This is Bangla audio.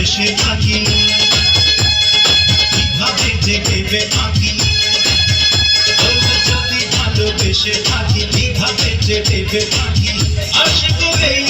ভালোবেসে থাকি কিভাবে যে দেবে ফাঁকি যদি ভালোবেসে থাকি কিভাবে যে দেবে ফাঁকি আশিক এই